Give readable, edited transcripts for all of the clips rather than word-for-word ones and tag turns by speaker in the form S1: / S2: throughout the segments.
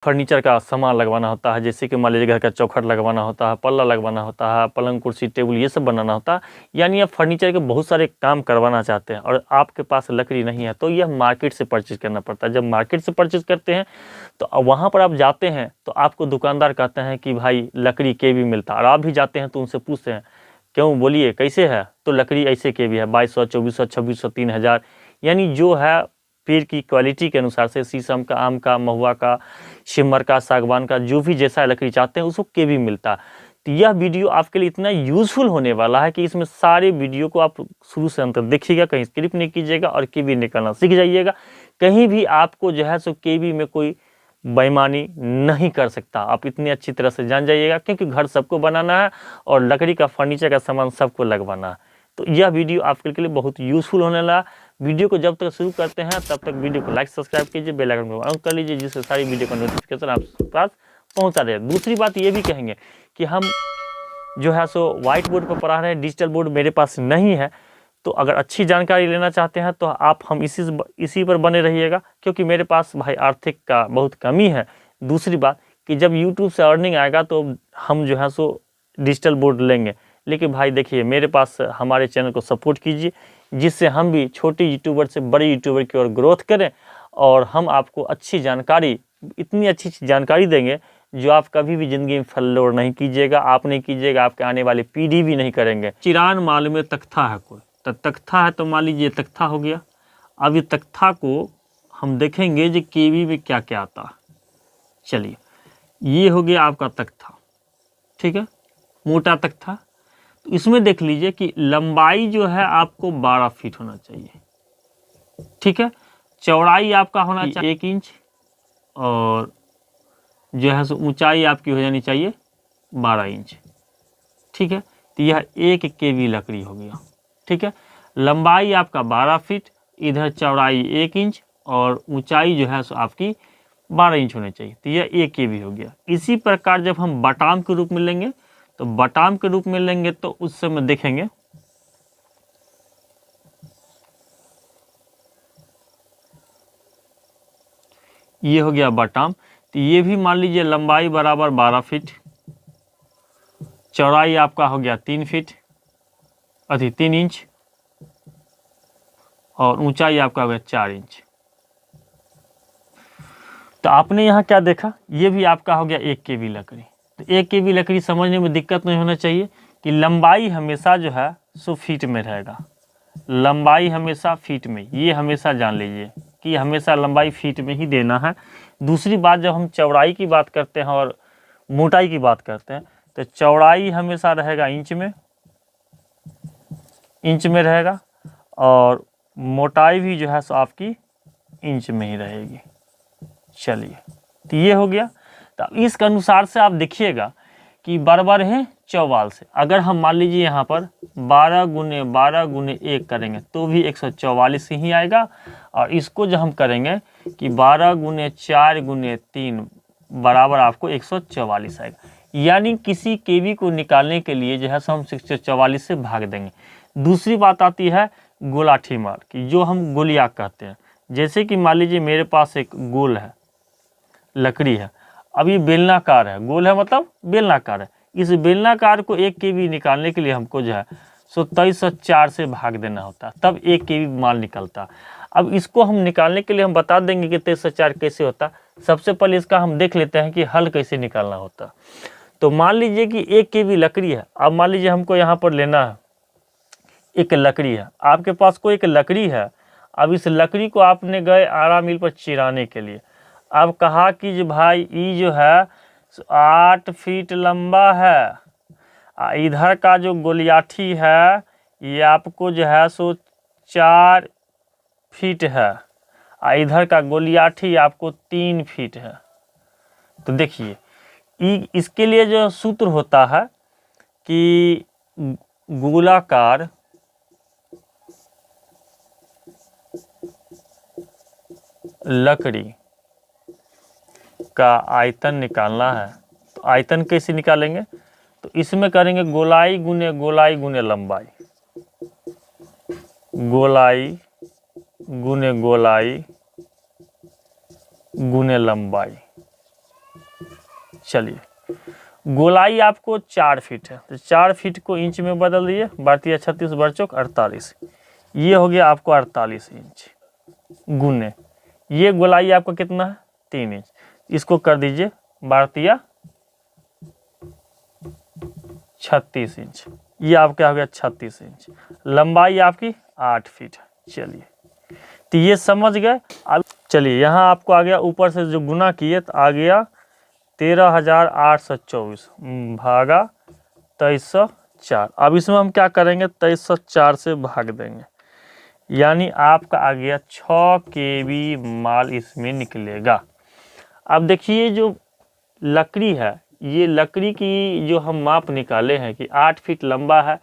S1: Furniture का सामान लगवाना होता है, जैसे कि मान लीजिए घर का चौखट लगवाना होता है, पल्ला लगवाना होता है, पलंग कुर्सी टेबल ये सब बनाना होता है, यानी आप फर्नीचर के बहुत सारे काम करवाना चाहते हैं और आपके पास लकड़ी नहीं है, तो यह मार्केट से परचेज करना पड़ता है। जब मार्केट से परचेज करते हैं तो वहाँ पर आप जाते हैं तो आपको दुकानदार कहते हैं कि भाई लकड़ी के भी मिलता है, और आप भी जाते हैं तो उनसे पूछते हैं क्यों, बोलिए कैसे है, तो लकड़ी ऐसे के भी है 2200, 2400, 2600, 3000, यानी जो है पेड़ की क्वालिटी के अनुसार से शीशम का, आम का, महुआ का, शिमर का, सागवान का, जो भी जैसा लकड़ी चाहते हैं उसको के भी मिलता है। तो यह वीडियो आपके लिए इतना यूजफुल होने वाला है कि इसमें सारे वीडियो को आप शुरू से अंत तक देखिएगा, कहीं स्किप नहीं कीजिएगा और के भी निकालना सीख जाइएगा। कहीं भी आपको जो है सो के भी में कोई बेईमानी नहीं कर सकता, आप इतनी अच्छी तरह से जान जाइएगा, क्योंकि घर सबको बनाना है और लकड़ी का फर्नीचर का सामान सबको लगवाना है। तो यह वीडियो आपके लिए बहुत यूजफुल होने वाला। वीडियो को जब तक शुरू करते हैं तब तक वीडियो को लाइक सब्सक्राइब कीजिए, बेल आइकन को ऑन कर लीजिए, जिससे सारी वीडियो का नोटिफिकेशन आपके पास पहुंचा रहे। दूसरी बात ये भी कहेंगे कि हम जो है सो व्हाइट बोर्ड पर पढ़ा रहे हैं, डिजिटल बोर्ड मेरे पास नहीं है, तो अगर अच्छी जानकारी लेना चाहते हैं तो आप हम इसी पर बने रहिएगा, क्योंकि मेरे पास भाई आर्थिक का बहुत कमी है। दूसरी बात कि जब यूट्यूब से अर्निंग आएगा तो हम जो है सो डिजिटल बोर्ड लेंगे, लेकिन भाई देखिए मेरे पास हमारे चैनल को सपोर्ट कीजिए, जिससे हम भी छोटे यूट्यूबर से बड़े यूट्यूबर की ओर ग्रोथ करें और हम आपको अच्छी जानकारी, इतनी अच्छी जानकारी देंगे जो आप कभी भी ज़िंदगी में फॉलो नहीं कीजिएगा, आप नहीं कीजिएगा, आपके आने वाली पीढ़ी भी नहीं करेंगे। चिरान माल में तख्ता है कोई, तो तख्ता है तो मान लीजिए तख्ता हो गया। अब ये तख्ता को हम देखेंगे जो केवी में क्या क्या आता है। चलिए ये हो गया आपका तख्ता, ठीक है, मोटा तख्ता। तो इसमें देख लीजिए कि लंबाई जो है आपको 12 फीट होना चाहिए, ठीक है। चौड़ाई आपका होना चाहिए 1 इंच, और जो है सो ऊंचाई आपकी हो जानी चाहिए 12 इंच, ठीक है। तो यह 1 केवी लकड़ी हो गया, ठीक है। लंबाई आपका 12 फीट, इधर चौड़ाई 1 इंच और ऊंचाई जो है सो आपकी 12 इंच होनी चाहिए, तो यह 1 केवी हो गया। इसी प्रकार जब हम बटाम के रूप में लेंगे तो बटाम के रूप में लेंगे तो उस समय देखेंगे ये हो गया बटाम। तो ये भी मान लीजिए लंबाई बराबर 12 फीट, चौड़ाई आपका हो गया 3 फीट 3 इंच, और ऊंचाई आपका हो गया 4 इंच। तो आपने यहाँ क्या देखा, ये भी आपका हो गया 1 केवी लकड़ी। तो 1 केवी लकड़ी समझने में दिक्कत नहीं होना चाहिए कि लंबाई हमेशा जो है सो फीट में रहेगा, लंबाई हमेशा फीट में, ये हमेशा जान लीजिए कि हमेशा लंबाई फीट में ही देना है। दूसरी बात, जब हम चौड़ाई की बात करते हैं और मोटाई की बात करते हैं तो चौड़ाई हमेशा रहेगा इंच में रहेगा, और मोटाई भी जो है सो आपकी इंच में ही रहेगी। चलिए तो ये हो गया। तो इसके अनुसार से आप देखिएगा कि बराबर है 44 से। अगर हम मान लीजिए यहाँ पर 12 गुने 12 गुने 1 करेंगे तो भी 144 ही आएगा, और इसको जो हम करेंगे कि 12 गुने 4 गुने 3 बराबर आपको 144 आएगा। यानी किसी केवी को निकालने के लिए जो है सो हम 144 से भाग देंगे। दूसरी बात आती है गोलाठी मार की, जो हम गोलिया कहते हैं। जैसे कि मान लीजिए मेरे पास एक गोल है लकड़ी है, अब ये बेलनाकार है, गोल है मतलब बेलनाकार है, इस बेलनाकार को 1 केवी निकालने के लिए हमको जो है सो 2304 से भाग देना होता है, तब 1 केवी माल निकलता है। अब इसको हम निकालने के लिए हम बता देंगे कि 2304 कैसे होता है। सबसे पहले इसका हम देख लेते हैं कि हल कैसे निकालना होता है। तो मान लीजिए कि 1 केवी लकड़ी है, अब मान लीजिए हमको यहाँ पर लेना है एक लकड़ी है, आपके पास कोई एक लकड़ी है। अब इस लकड़ी को आपने गए आरा मिल पर चिराने के लिए, अब कहा कि जो भाई ये जो है 8 फीट लंबा है, इधर का जो गोलियाठी है ये आपको जो है सो 4 फीट है, इधर का गोलियाठी आपको 3 फीट है। तो देखिए इसके लिए जो सूत्र होता है कि गोलाकार लकड़ी का आयतन निकालना है। तो आयतन कैसे निकालेंगे, तो इसमें करेंगे गोलाई गुने लंबाई, गोलाई गुने लंबाई, चलिए, गोलाई आपको 4 फीट है, तो 4 फीट को इंच में बदल दिए, 32 × 36 48, ये हो गया आपको 48 इंच गुने, ये गोलाई आपका कितना है 3 इंच, इसको कर दीजिए 12 36 इंच, ये आपका हो गया 36 इंच। लंबाई आपकी 8 फीट है। चलिए, तो ये समझ गए। अब चलिए, यहाँ आपको आ गया ऊपर से जो गुना किए तो आ गया 13,824 भागा 2304। अब इसमें हम क्या करेंगे, 2304 से भाग देंगे, यानी आपका आ गया 6 kV माल इसमें निकलेगा। अब देखिए, जो लकड़ी है, ये लकड़ी की जो हम माप निकाले हैं कि 8 फीट लंबा है,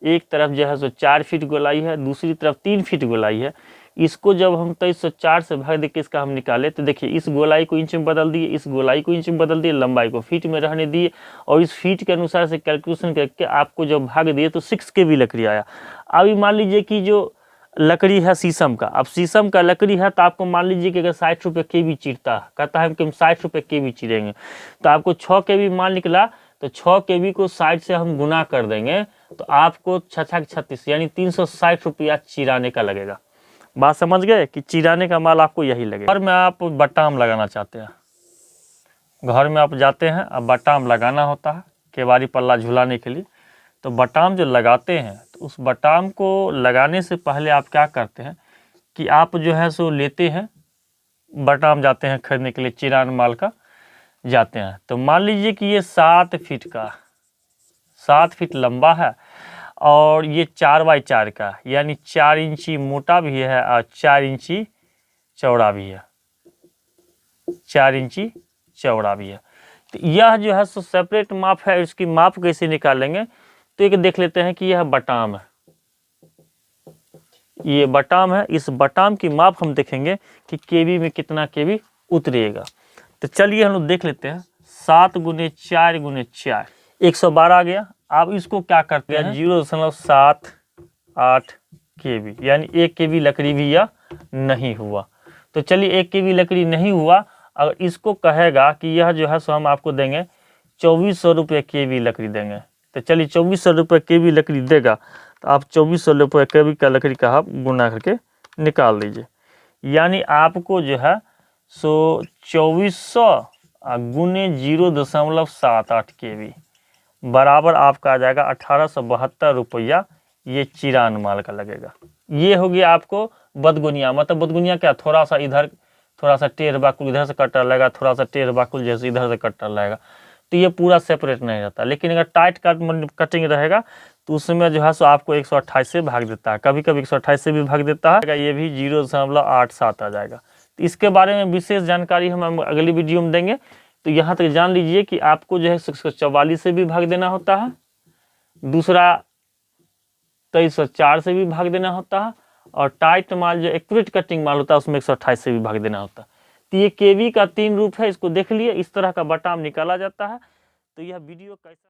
S1: एक तरफ जो है सो 4 फीट गोलाई है, दूसरी तरफ 3 फीट गोलाई है। इसको जब हम 2304 से भाग दे के इसका हम निकाले, तो देखिए इस गोलाई को इंच में बदल दिए, इस गोलाई को इंच में बदल दिए, लंबाई को फीट में रहने दिए, और इस फीट के अनुसार से कैलकुलेशन करके आपको जब भाग दिए तो 6 kV लकड़ी आया। अभी मान लीजिए कि जो लकड़ी है शीशम का, अब शीशम का लकड़ी है तो आपको मान लीजिए कि अगर 60 रुपये kV चिरता है, कहता है कि हम 60 रुपये kV चिरेंगे, तो आपको 6 kV माल निकला, तो 6 kV को 60 से हम गुना कर देंगे तो आपको 6×36 यानी 360 रुपया चिराने का लगेगा। बात समझ गए कि चिराने का माल आपको यही लगेगा। घर में आप बटाम लगाना चाहते हैं, घर में आप जाते हैं, अब बटाम लगाना होता है केवाड़ी पल्ला झुलाने के लिए, तो बटाम जो लगाते हैं तो उस बटाम को लगाने से पहले आप क्या करते हैं कि आप जो है सो लेते हैं बटाम, जाते हैं खरीदने के लिए, चिरान माल का जाते हैं, तो मान लीजिए कि ये 7 फीट का, 7 फीट लंबा है और ये 4x4 का, यानी 4 इंची मोटा भी है और 4 इंची चौड़ा भी है, 4 इंची चौड़ा भी है। तो यह जो है सो सेपरेट माप है। इसकी माप कैसे निकालेंगे, तो एक देख लेते हैं कि यह बटाम है, ये बटाम है, इस बटाम की माप हम देखेंगे कि केवी में कितना केवी उतरेगा। तो चलिए हम लोग देख लेते हैं, 7 × 4 × 4 112 आ गया। अब इसको क्या करते हैं, 0.78 kV, यानी 1 kV लकड़ी भी यह नहीं हुआ। तो चलिए 1 kV लकड़ी नहीं हुआ, अगर इसको कहेगा कि यह जो है सो हम आपको देंगे 2400 रुपये kV लकड़ी देंगे, तो चलिए 2400 रुपये kV लकड़ी देगा, तो आप 2400 रुपये kV का लकड़ी का आप गुना करके निकाल दीजिए, यानी आपको जो है सो 2400 गुने 0.78 kV बराबर आपका आ जाएगा 1872 रुपया, ये चिरान माल का लगेगा। ये हो गया आपको बदगुनिया, मतलब बदगुनिया क्या, थोड़ा सा इधर, थोड़ा सा टेढ़ बाकुल इधर से कटर लगेगा, थोड़ा सा टेढ़ बाकुल जैसे इधर से कटर लगेगा, तो ये पूरा सेपरेट नहीं रहता। लेकिन अगर टाइट कटिंग रहेगा तो उसमें जो है सो आपको 128 से भाग देता है, कभी कभी 128 से भी भाग देता है, ये भी 0.87 आ जाएगा। तो इसके बारे में विशेष जानकारी हम अगली वीडियो में देंगे। तो यहाँ तक जान लीजिए कि आपको जो है 144 से भी भाग देना होता है, दूसरा 2304 से भी भाग देना होता है, और टाइट माल जो एक्यूरेट कटिंग माल होता है उसमें 128 से भी भाग देना होता है। तो ये केवी का 3 रूप है, इसको देख लिए, इस तरह का बटाम निकाला जाता है। तो यह वीडियो कैसा